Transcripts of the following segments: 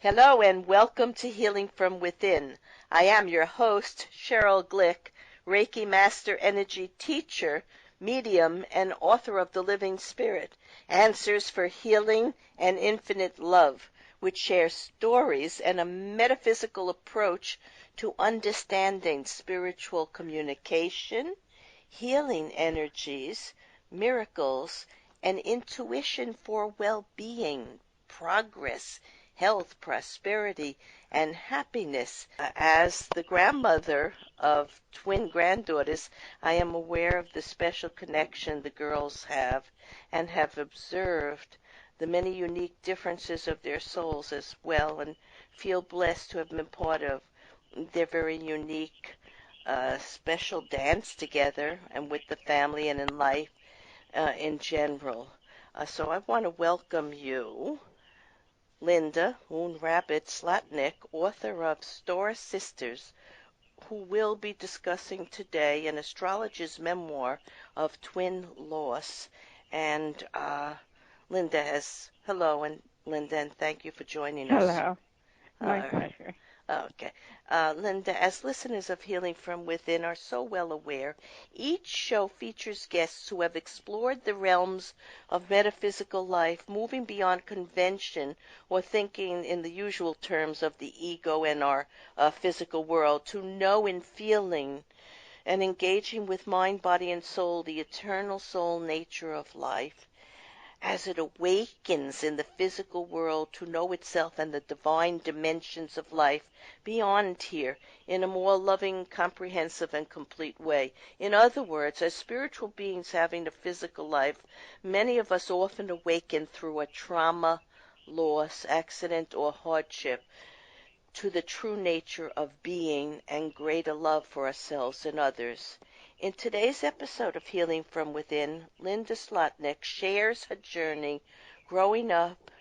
Hello and welcome to Healing from Within. I am your host, Sheryl Glick, Reiki Master Energy Teacher, Medium, and author of The Living Spirit, Answers for Healing and Infinite Love, which shares stories and a metaphysical approach to understanding spiritual communication, healing energies, miracles, and intuition for well-being, progress, health, prosperity, and happiness. As the grandmother of twin granddaughters, I am aware of the special connection the girls have and have observed the many unique differences of their souls as well, and feel blessed to have been part of their very unique special dance together and with the family and in life in general. So I want to welcome you, Linda Moonrabbit Zlotnick, author of Star Sisters, who will be discussing today an astrologer's memoir of twin loss. And hello, and Linda, and thank you for joining us. Hello. My pleasure. Okay. Linda, as listeners of Healing from Within are so well aware, each show features guests who have explored the realms of metaphysical life, moving beyond convention or thinking in the usual terms of the ego and our physical world, to know and feeling and engaging with mind, body, and soul, the eternal soul nature of life, as it awakens in the physical world to know itself and the divine dimensions of life beyond here in a more loving, comprehensive, and complete way. In other words, as spiritual beings having a physical life, many of us often awaken through a trauma, loss, accident, or hardship to the true nature of being and greater love for ourselves and others. In today's episode of Healing from Within, Linda Zlotnick shares her journey growing up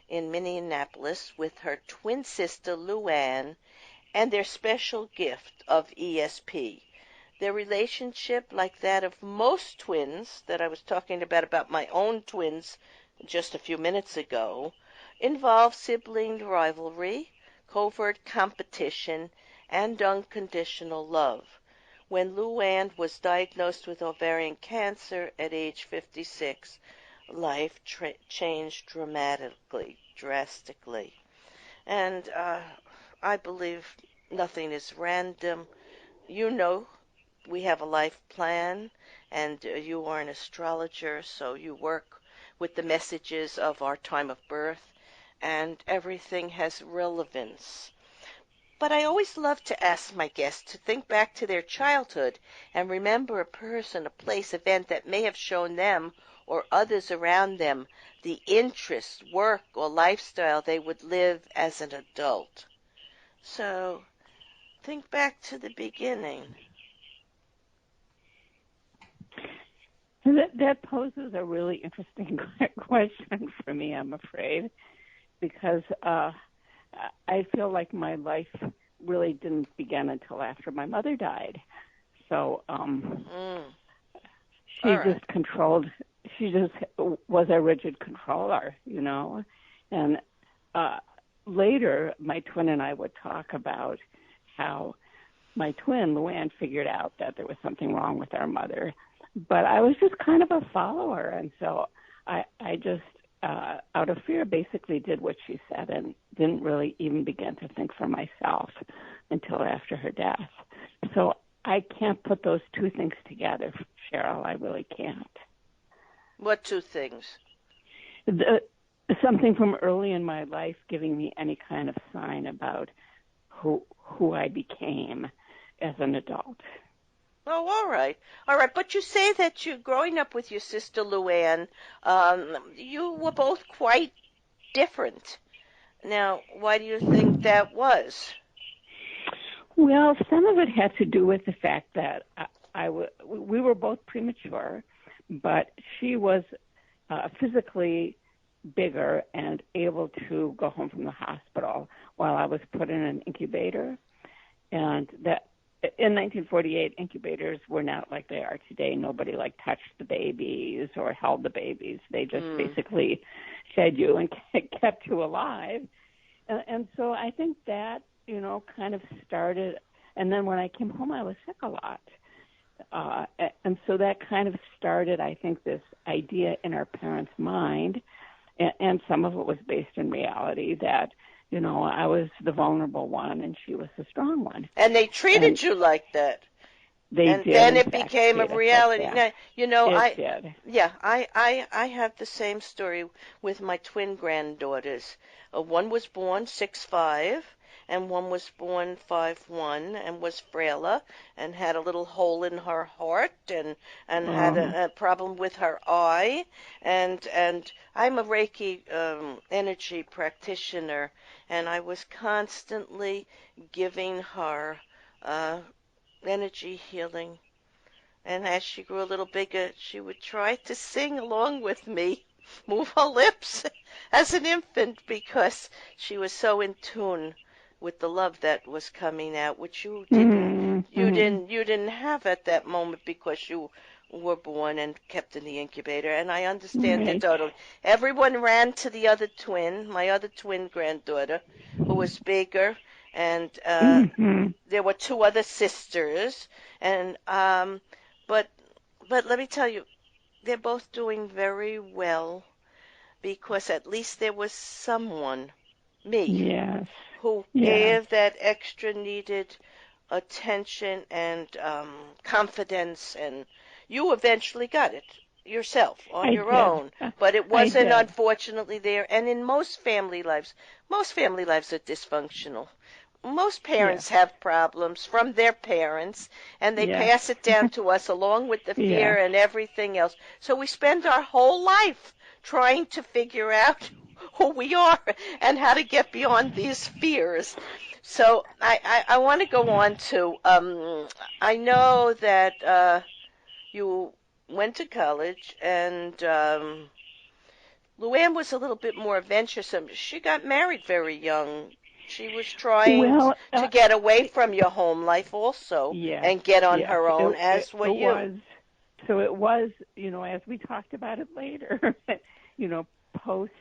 in Minneapolis with her twin sister Luann and their special gift of ESP. Their relationship, like that of most twins that I was talking about my own twins just a few minutes ago, involves sibling rivalry, covert competition, and unconditional love. When Luann was diagnosed with ovarian cancer at age 56, life changed drastically. And I believe nothing is random. You know, we have a life plan, and you are an astrologer, so you work with the messages of our time of birth, and everything has relevance. But I always love to ask my guests to think back to their childhood and remember a person, a place, event that may have shown them or others around them the interest, work, or lifestyle they would live as an adult. So think back to the beginning. That poses a really interesting question for me, I'm afraid, because I feel like my life really didn't begin until after my mother died. So she just was a rigid controller, you know. And later, my twin and I would talk about how my twin, Luann, figured out that there was something wrong with our mother. But I was just kind of a follower, and so I just out of fear, basically did what she said and didn't really even begin to think for myself until after her death. So I can't put those two things together, Sheryl. I really can't. What two things? Something from early in my life giving me any kind of sign about who I became as an adult. Oh, all right. But you say that you, growing up with your sister Luann, you were both quite different. Now, why do you think that was? Well, some of it had to do with the fact that we were both premature, but she was physically bigger and able to go home from the hospital while I was put in an incubator. And that in 1948, incubators were not like they are today. Nobody touched the babies or held the babies. They just basically fed you and kept you alive. And so I think that, kind of started, and then when I came home, I was sick a lot. And so that kind of started, I think, this idea in our parents' mind, and some of it was based in reality, that, I was the vulnerable one and she was the strong one. And they treated you like that. They did, then in it fact, became a treat us reality. like that. Now, It did. I have the same story with my twin granddaughters. One was born 6'5", and one was born 5'1", and was frailer and had a little hole in her heart and had a problem with her eye. And I'm a Reiki energy practitioner, and I was constantly giving her energy healing. And as she grew a little bigger, she would try to sing along with me, move her lips as an infant, because she was so in tune with the love that was coming out, which you didn't have at that moment because you were born and kept in the incubator. And I understand it totally. Everyone ran to the other twin, my other twin granddaughter, who was bigger, and there were two other sisters, and but let me tell you, they're both doing very well, because at least there was someone, me, who gave that extra needed attention and confidence, and you eventually got it yourself on your own, but it wasn't unfortunately there. And in most family lives are dysfunctional. Most parents have problems from their parents, and they pass it down to us along with the fear and everything else. So we spend our whole life trying to figure out who we are and how to get beyond these fears. So I want to go on to, I know that you went to college, and Luann was a little bit more adventuresome. She got married very young. She was trying to get away from your home life also, and get on her own, as were you. So it was, as we talked about it later, post,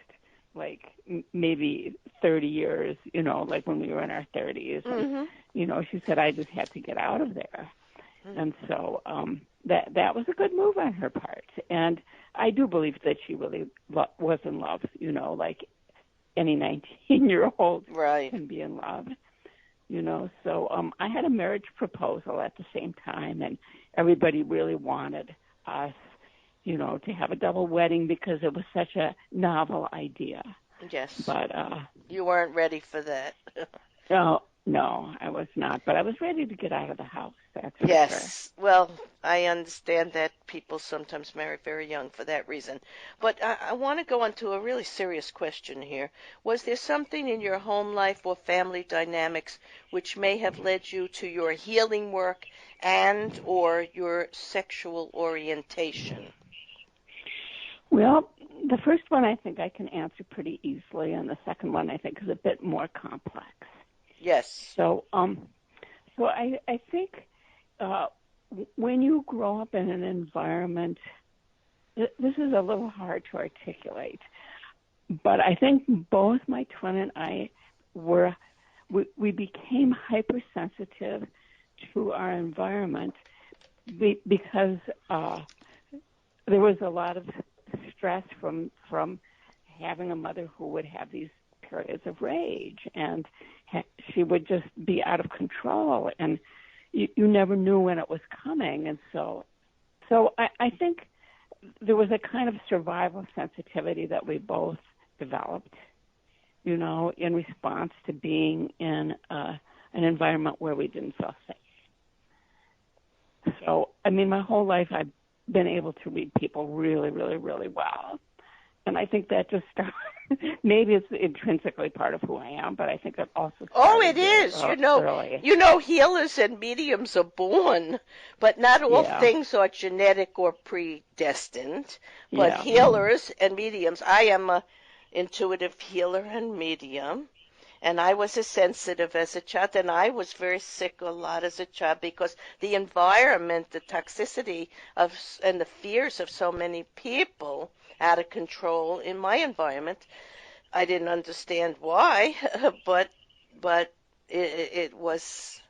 like, maybe 30 years, like when we were in our 30s. And, she said, I just had to get out of there. And so that was a good move on her part. And I do believe that she really was in love, like any 19-year-old can be in love, So I had a marriage proposal at the same time, and everybody really wanted us, to have a double wedding because it was such a novel idea. Yes. But you weren't ready for that. No, I was not. But I was ready to get out of the house. That's for sure. Well, I understand that people sometimes marry very young for that reason. But I want to go on to a really serious question here. Was there something in your home life or family dynamics which may have led you to your healing work and or your sexual orientation? Well, the first one I think I can answer pretty easily, and the second one I think is a bit more complex. Yes. So I think when you grow up in an environment, this is a little hard to articulate, but I think both my twin and I we became hypersensitive to our environment because there was a lot of stress from having a mother who would have these periods of rage, and she would just be out of control, and you never knew when it was coming. And so I think there was a kind of survival sensitivity that we both developed, in response to being in an environment where we didn't feel safe. So, I mean, my whole life I've been able to read people really, really, really well. And I think that just started, maybe it's intrinsically part of who I am, but I think it also it is. Early. Healers and mediums are born, but not all things are genetic or predestined. But healers and mediums, I am a intuitive healer and medium. And I was as sensitive as a child, and I was very sick a lot as a child because the environment, the toxicity and the fears of so many people out of control in my environment I didn't understand why, but it was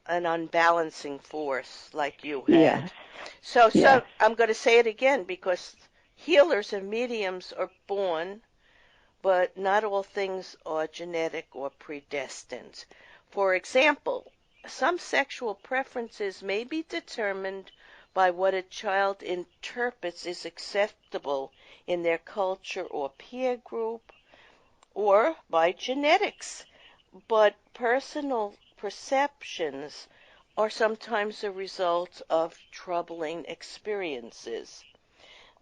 an unbalancing force like you had. Yes, So yes. I'm going to say it again because healers and mediums are born, but not all things are genetic or predestined. For example, some sexual preferences may be determined by what a child interprets is acceptable in their culture or peer group, or by genetics. But personal perceptions are sometimes a result of troubling experiences.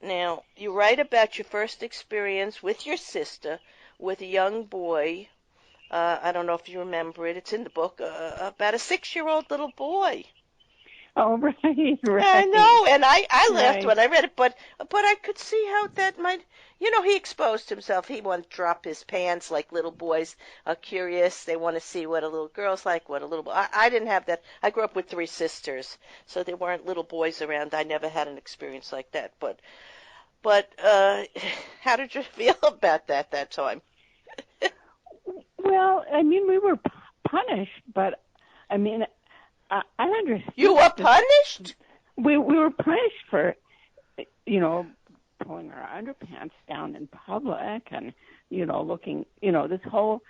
Now, you write about your first experience with your sister with a young boy. I don't know if you remember it. It's in the book about a 6-year-old little boy. Oh, right, I right, know, and I laughed right. when I read it, but I could see how that might, he exposed himself. He wanted to drop his pants like little boys are curious. They want to see what a little girl's like, what a little boy. I didn't have that. I grew up with 3 sisters, so there weren't little boys around. I never had an experience like that. But how did you feel about that time? Well, I mean, we were punished, but I mean, I You understood were that punished? we were punished for, you know, pulling our underpants down in public and, looking, this whole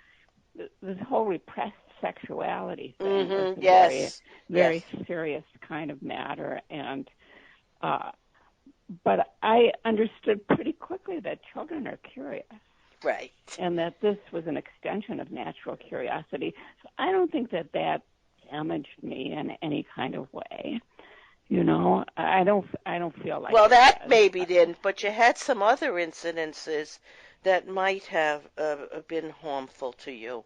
repressed sexuality thing was a very, Yes. very Yes. serious kind of matter. And, but I understood pretty quickly that children are curious Right. and that this was an extension of natural curiosity. So I don't think that damaged me in any kind of way. I don't feel like Well, it that does. maybe didn't, but you had some other incidences that might have been harmful to you.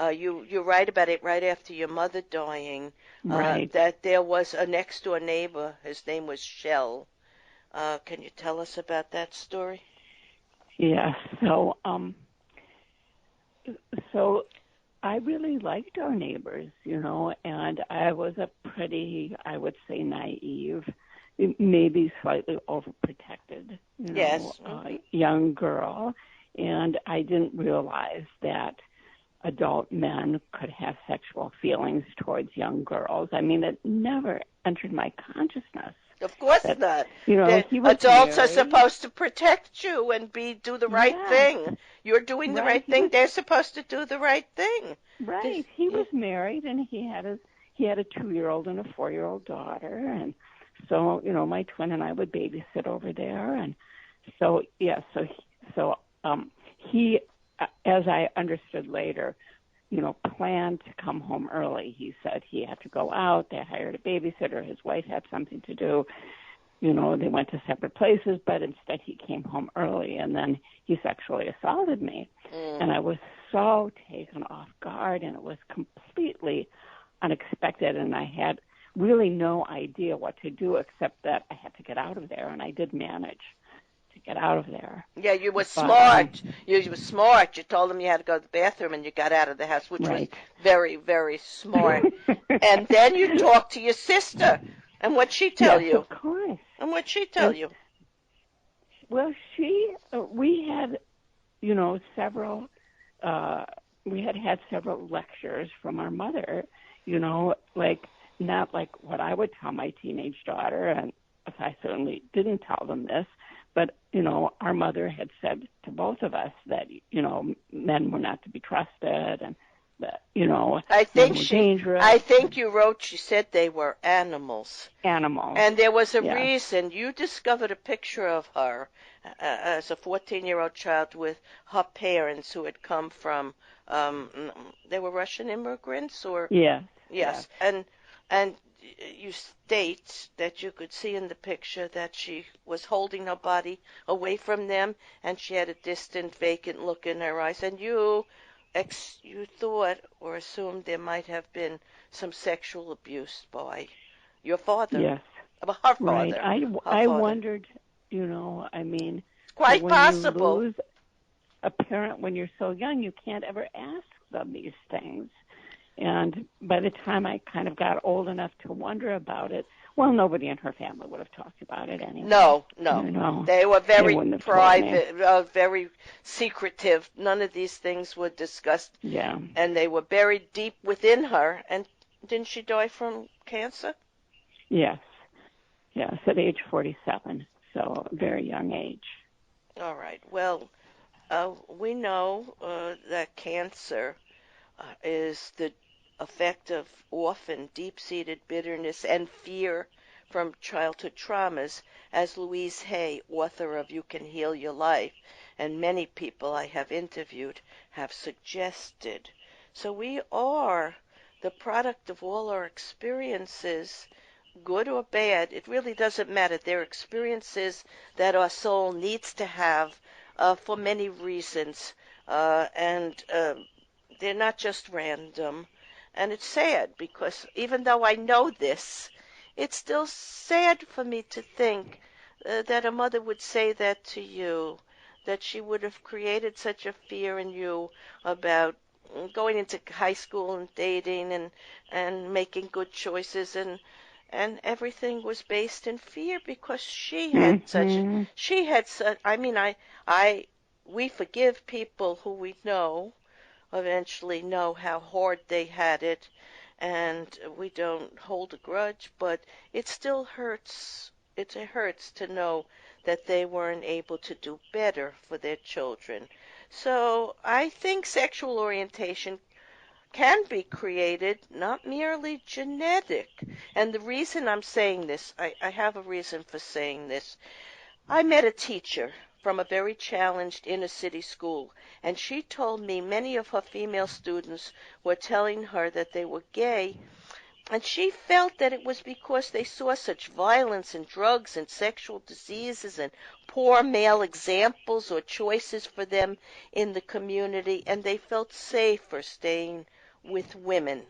You write about it right after your mother dying, Right. that there was a next door neighbor. His name was Shell. Can you tell us about that story? Yeah. So I really liked our neighbors, and I was a pretty, I would say, naive, maybe slightly overprotected, Yes. Mm-hmm. young girl, and I didn't realize that adult men could have sexual feelings towards young girls. I mean, it never entered my consciousness. Of course That, not. The he was adults are married. supposed to protect you and do the right Yes, thing. You're doing the right. right thing. They're supposed to do the right thing. Right. He was married, and he had a 2-year-old and a 4-year-old daughter, and so my twin and I would babysit over there, and so yeah, he, as I understood later, planned to come home early. He said he had to go out. They hired a babysitter. His wife had something to do. They went to separate places, but instead he came home early, and then he sexually assaulted me. And I was so taken off guard, and it was completely unexpected, and I had really no idea what to do except that I had to get out of there, and I did manage to get out of there. Yeah, you were But, smart. You were smart. You told them you had to go to the bathroom, and you got out of the house, which was right. very, very smart. And then you talked to your sister, and what'd she tell Yes, you? of course. And what'd she tell you? Well, we had, several, we had several lectures from our mother, not like what I would tell my teenage daughter, and I certainly didn't tell them this, but, our mother had said to both of us that, men were not to be trusted, and that, men were dangerous. I think you wrote, she said they were animals. Animals. And there was a yes. reason. You discovered a picture of her as a 14-year-old child with her parents who had come from, they were Russian immigrants, or? Yes. Yes. And you state that you could see in the picture that she was holding her body away from them, and she had a distant, vacant look in her eyes, and you thought or assumed there might have been some sexual abuse by your father. Yes. Her Right. father. I wondered, I mean, Quite when possible. you lose a parent when you're so young, you can't ever ask them these things. And by the time I kind of got old enough to wonder about it, well, nobody in her family would have talked about it anyway. No. You know, They were very wouldn't have told me. private, very secretive. None of these things were discussed. Yeah. And they were buried deep within her. And didn't she die from cancer? Yes. Yes, at age 47, so a very young age. All right. Well, we know that cancer is the effect of often deep-seated bitterness and fear from childhood traumas, as Louise Hay, author of You Can Heal Your Life, and many people I have interviewed have suggested. So we are the product of all our experiences, good or bad. It really doesn't matter. They're experiences that our soul needs to have for many reasons, and they're not just random. And it's sad because even though I know this, it's still sad for me to think that a mother would say that to you, that she would have created such a fear in you about going into high school and dating and making good choices, and everything was based in fear because she had such, I mean, we forgive people who we know eventually know how hard they had it, and we don't hold a grudge, but it still hurts. It hurts to know that they weren't able to do better for their children. So I think sexual orientation can be created, not merely genetic. And the reason I'm saying this, I have a reason for saying this. I met a teacher from a very challenged inner city school, and she told me many of her female students were telling her that they were gay, and she felt that it was because they saw such violence and drugs and sexual diseases and poor male examples or choices for them in the community, and they felt safer staying with women.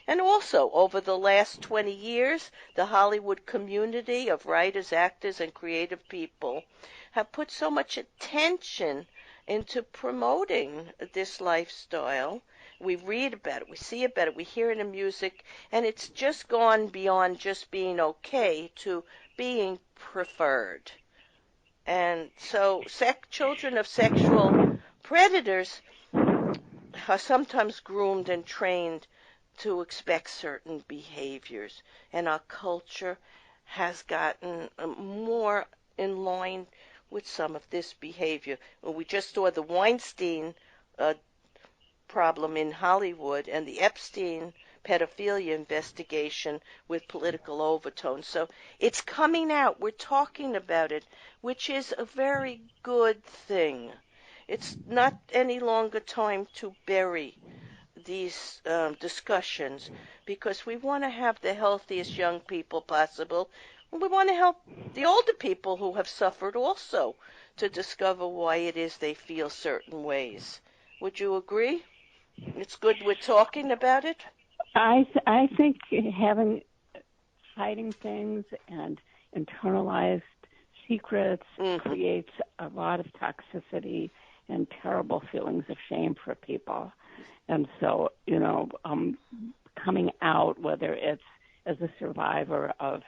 And also, over the last 20 years, the Hollywood community of writers, actors, and creative people have put so much attention into promoting this lifestyle. We read about it, we see about it, we hear it in music, and it's just gone beyond just being okay to being preferred. And so children of sexual predators are sometimes groomed and trained to expect certain behaviors, and our culture has gotten more in line with some of this behavior. We just saw the Weinstein problem in Hollywood and the Epstein pedophilia investigation with political overtones. So it's coming out. We're talking about it, which is a very good thing. It's not any longer time to bury these discussions, because we want to have the healthiest young people possible. We want to help the older people who have suffered also to discover why it is they feel certain ways. Would you agree? It's good we're talking about it? I think hiding things and internalized secrets creates a lot of toxicity and terrible feelings of shame for people. And so, coming out, whether it's as a survivor of,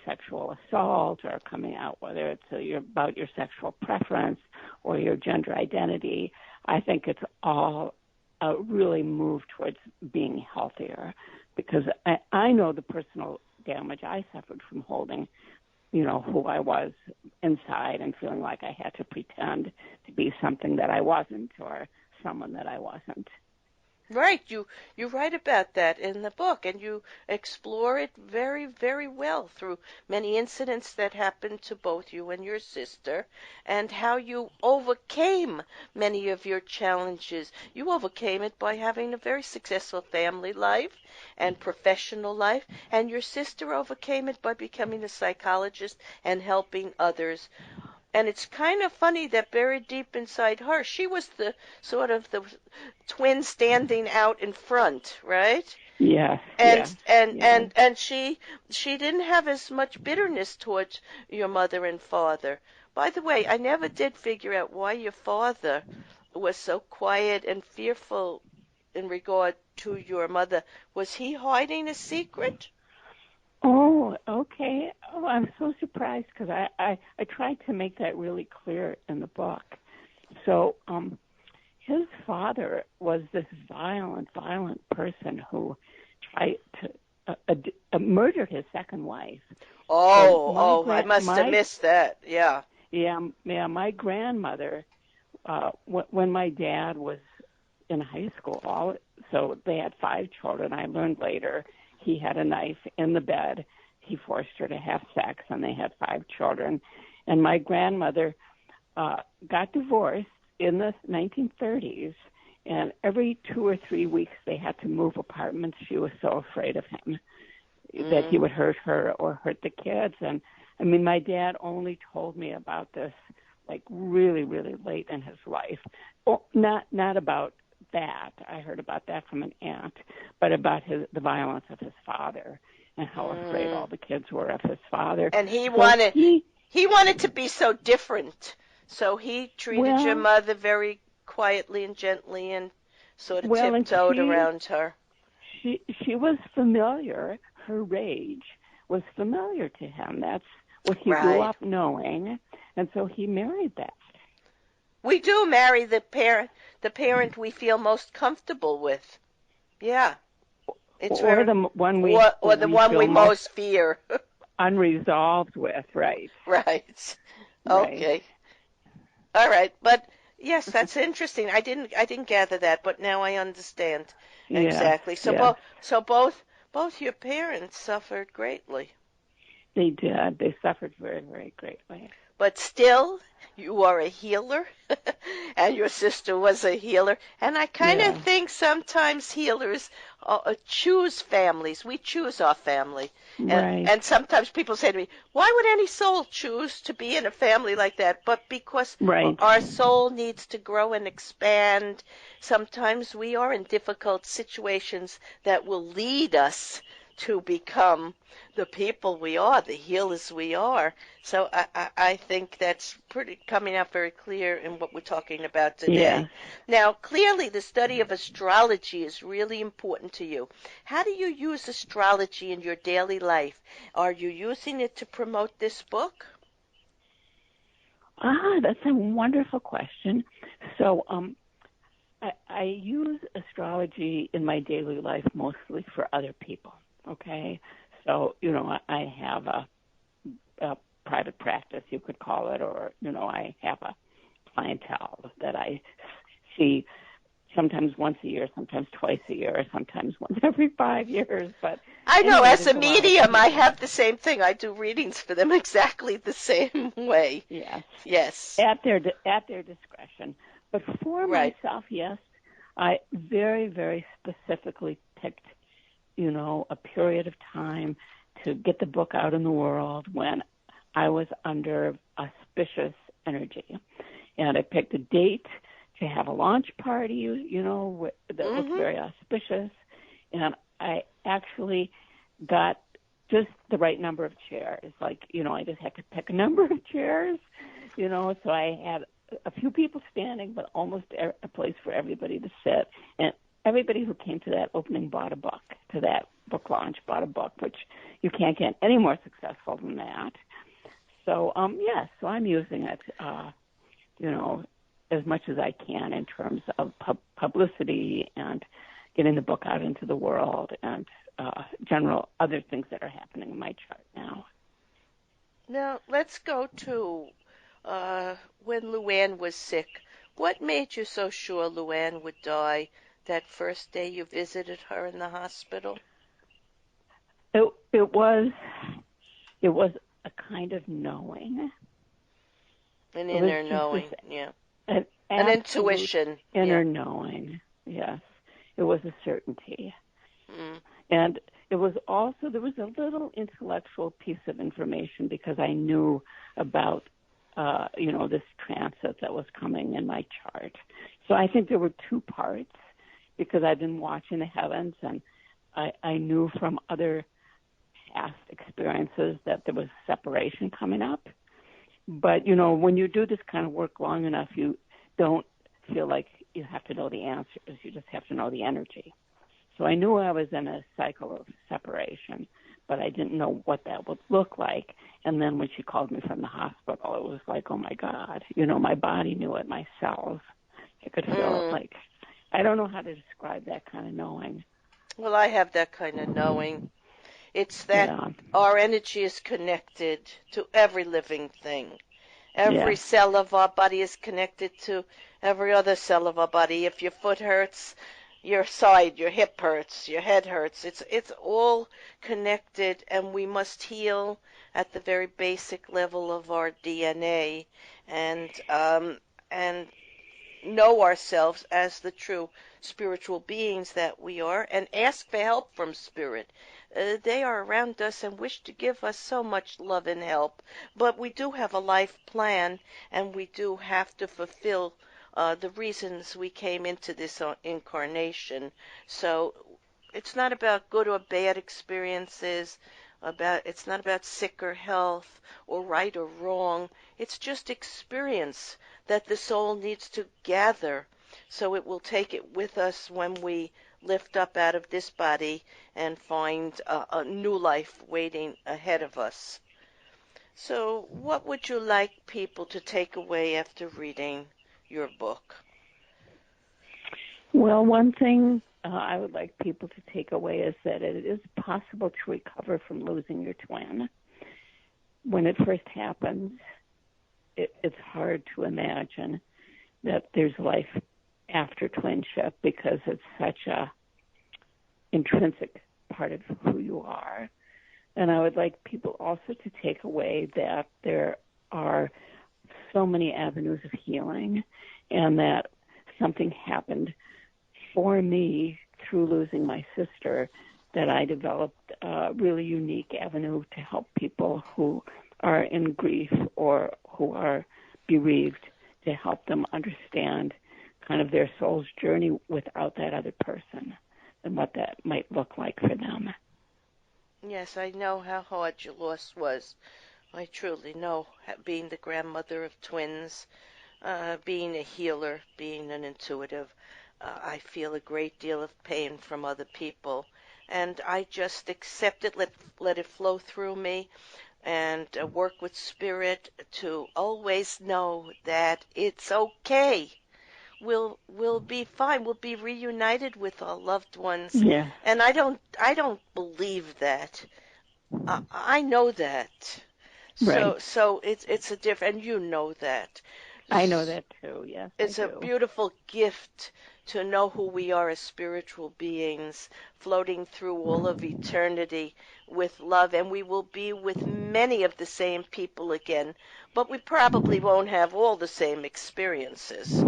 sexual assault, or coming out, whether it's about your sexual preference or your gender identity, I think it's all really move towards being healthier, because I know the personal damage I suffered from holding, who I was inside and feeling like I had to pretend to be something that I wasn't, or someone that I wasn't. Right. You write about that in the book, and you explore it very, very well through many incidents that happened to both you and your sister, and how you overcame many of your challenges. You overcame it by having a very successful family life and professional life, and your sister overcame it by becoming a psychologist and helping others. And it's kind of funny that buried deep inside her, she was the sort of the twin standing out in front, right? Yes. And she didn't have as much bitterness towards your mother and father. By the way, I never did figure out why your father was so quiet and fearful in regard to your mother, was he hiding a secret? Oh, okay. Oh, I'm so surprised because I tried to make that really clear in the book. So, his father was this violent person who tried to murder his second wife. I must have missed that. Yeah. Yeah. My grandmother, when my dad was in high school, so they had 5 children. I learned later he had a knife in the bed. He forced her to have sex, and they had 5 children. And my grandmother got divorced in the 1930s, and every 2 or 3 weeks they had to move apartments. She was so afraid of him that he would hurt her or hurt the kids. And I mean, my dad only told me about this like really, really late in his life. Well, not about that. I heard about that from an aunt, but about the violence of his father and how afraid all the kids were of his father. And he wanted to be so different. So he treated your mother very quietly and gently and sort of tiptoed around her. She was familiar. Her rage was familiar to him. That's what he grew up knowing, and so he married that. We do marry the parent we feel most comfortable with. Yeah. It's the one we most fear. Unresolved with, right. Right. Okay. All right, but yes, that's interesting. I didn't gather that, but now I understand exactly. So both your parents suffered greatly. They did. They suffered very, very greatly. But still, you are a healer, and your sister was a healer. And I kind of think sometimes healers choose families. We choose our family. And sometimes people say to me, why would any soul choose to be in a family like that? But because our soul needs to grow and expand. Sometimes we are in difficult situations that will lead us to become the people we are, the healers we are. So I think that's pretty coming out very clear in what we're talking about today. Yeah. Now, clearly the study of astrology is really important to you. How do you use astrology in your daily life? Are you using it to promote this book? That's a wonderful question. So I use astrology in my daily life mostly for other people. Okay, so, I have a private practice, you could call it, or, I have a clientele that I see sometimes once a year, sometimes twice a year, sometimes once every 5 years. But I know, as a medium, I have the same thing. I do readings for them exactly the same way. Yes. At their discretion. But for myself, yes, I very, very specifically picked a period of time to get the book out in the world when I was under auspicious energy. And I picked a date to have a launch party, that looked very auspicious. And I actually got just the right number of chairs. Like, I just had to pick a number of chairs, so I had a few people standing, but almost a place for everybody to sit. And everybody who came to that opening bought a book, to that book launch bought a book, which you can't get any more successful than that. So, so I'm using it, as much as I can in terms of publicity and getting the book out into the world and general other things that are happening in my chart now. Now, let's go to when Luann was sick. What made you so sure Luann would die that first day you visited her in the hospital? It was a kind of knowing. An inner knowing, an intuition. Inner knowing, yes. It was a certainty. And it was also, there was a little intellectual piece of information because I knew about, this transit that was coming in my chart. So I think there were 2 parts because I've been watching the heavens and I knew from other past experiences that there was separation coming up. But, when you do this kind of work long enough, you don't feel like you have to know the answers. You just have to know the energy. So I knew I was in a cycle of separation, but I didn't know what that would look like. And then when she called me from the hospital, it was like, oh, my God. My body knew it, my cells. I could feel it. Like, I don't know how to describe that kind of knowing. Well, I have that kind of knowing. It's that our energy is connected to every living thing. Every cell of our body is connected to every other cell of our body. If your foot hurts, your side, your hip hurts, your head hurts. It's all connected, and we must heal at the very basic level of our DNA, and know ourselves as the true spiritual beings that we are, and ask for help from Spirit. They are around us and wish to give us so much love and help, but we do have a life plan, and we do have to fulfill the reasons we came into this incarnation. So it's not about good or bad experiences. It's not about sick or health or right or wrong. It's just experience that the soul needs to gather, so it will take it with us when we lift up out of this body and find a new life waiting ahead of us. So what would you like people to take away after reading your book? Well, one thing I would like people to take away is that it is possible to recover from losing your twin. When it first happens, it's hard to imagine that there's life after twinship because it's such a intrinsic part of who you are. And I would like people also to take away that there are so many avenues of healing, and that something happened for me through losing my sister, that I developed a really unique avenue to help people who are in grief or who are bereaved, to help them understand kind of their soul's journey without that other person and what that might look like for them. Yes, I know how hard your loss was. I truly know, being the grandmother of twins, being a healer, being an intuitive, I feel a great deal of pain from other people, and I just accept it, let it flow through me, and work with Spirit to always know that it's okay. We'll be fine. We'll be reunited with our loved ones. Yeah. And I don't believe that. I know that. Right. So it's a different, and you know that. I know that too, yes. It's a beautiful gift to know who we are as spiritual beings, floating through all of eternity with love, and we will be with many of the same people again, but we probably won't have all the same experiences.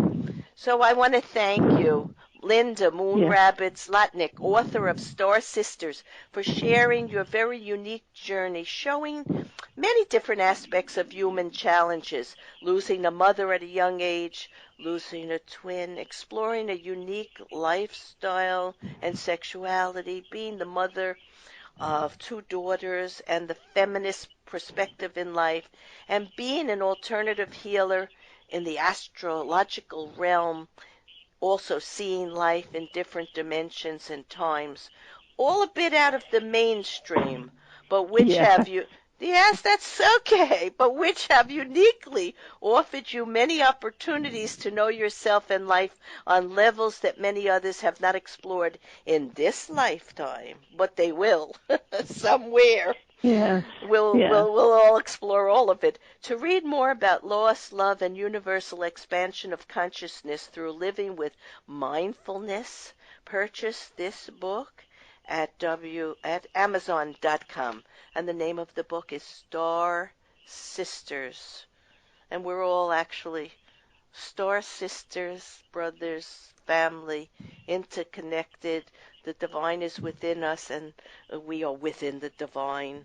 So I want to thank you, Linda Moonrabbit Zlotnick, author of Star Sisters, for sharing your very unique journey, showing many different aspects of human challenges: losing a mother at a young age, losing a twin, exploring a unique lifestyle and sexuality, being the mother of two daughters and the feminist perspective in life, and being an alternative healer in the astrological realm, also seeing life in different dimensions and times, all a bit out of the mainstream, but which have you, yes, that's okay, but which have uniquely offered you many opportunities to know yourself and life on levels that many others have not explored in this lifetime, but they will somewhere. Yeah. We'll all explore all of it. To read more about loss, love, and universal expansion of consciousness through living with mindfulness, purchase this book at Amazon.com. And the name of the book is Star Sisters. And we're all actually Star Sisters, brothers, family, interconnected. The divine is within us, and we are within the divine.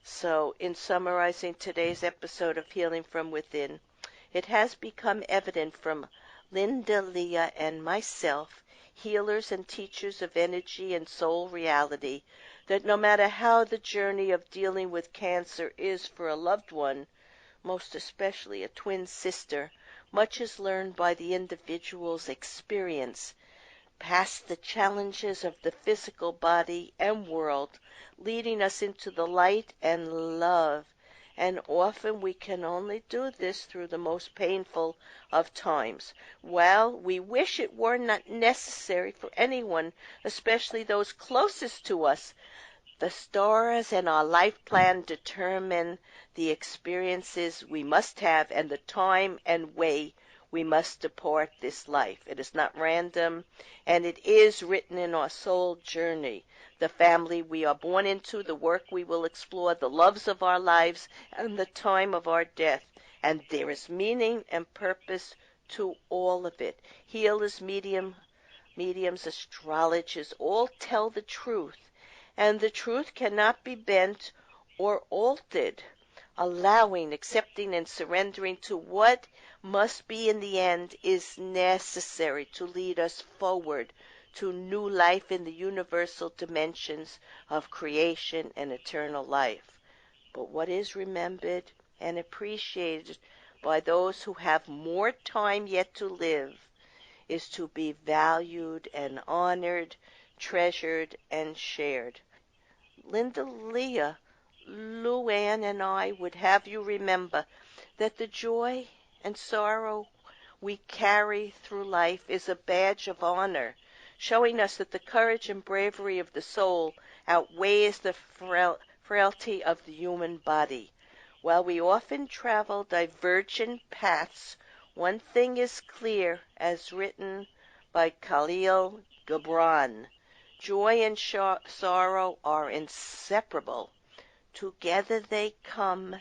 So, in summarizing today's episode of Healing from Within, it has become evident from Linda Lea and myself, healers and teachers of energy and soul reality, that no matter how the journey of dealing with cancer is for a loved one, most especially a twin sister, Much is learned by the individual's experience, past the challenges of the physical body and world, leading us into the light and love. And often we can only do this through the most painful of times. While we wish it were not necessary for anyone, especially those closest to us, the stars and our life plan determine the experiences we must have and the time and way we must depart this life. It is not random, and it is written in our soul journey. The family we are born into, the work we will explore, the loves of our lives, and the time of our death. And there is meaning and purpose to all of it. Healers, mediums, astrologers, all tell the truth, and the truth cannot be bent or altered. Allowing, accepting, and surrendering to what must be in the end is necessary to lead us forward to new life in the universal dimensions of creation and eternal life. But what is remembered and appreciated by those who have more time yet to live is to be valued and honored, treasured, and shared. Linda Lea, Luann, and I would have you remember that the joy and sorrow we carry through life is a badge of honor, showing us that the courage and bravery of the soul outweighs the frailty of the human body. While we often travel divergent paths, one thing is clear, as written by Khalil Gibran: joy and sorrow are inseparable. Together they come,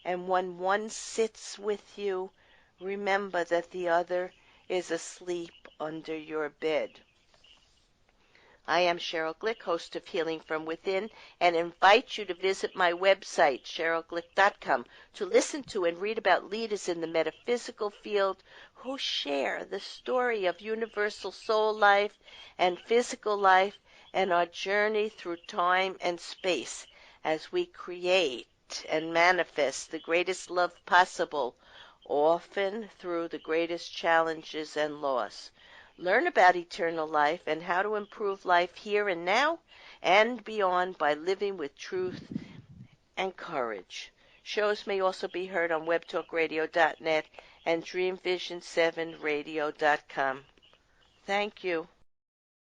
and when one sits with you, remember that the other is asleep under your bed. I am Sheryl Glick, host of Healing from Within, and invite you to visit my website, SherylGlick.com, to listen to and read about leaders in the metaphysical field who share the story of universal soul life and physical life and our journey through time and space as we create and manifest the greatest love possible, often through the greatest challenges and loss. Learn about eternal life and how to improve life here and now and beyond by living with truth and courage. Shows may also be heard on webtalkradio.net and dreamvision7radio.com. Thank you.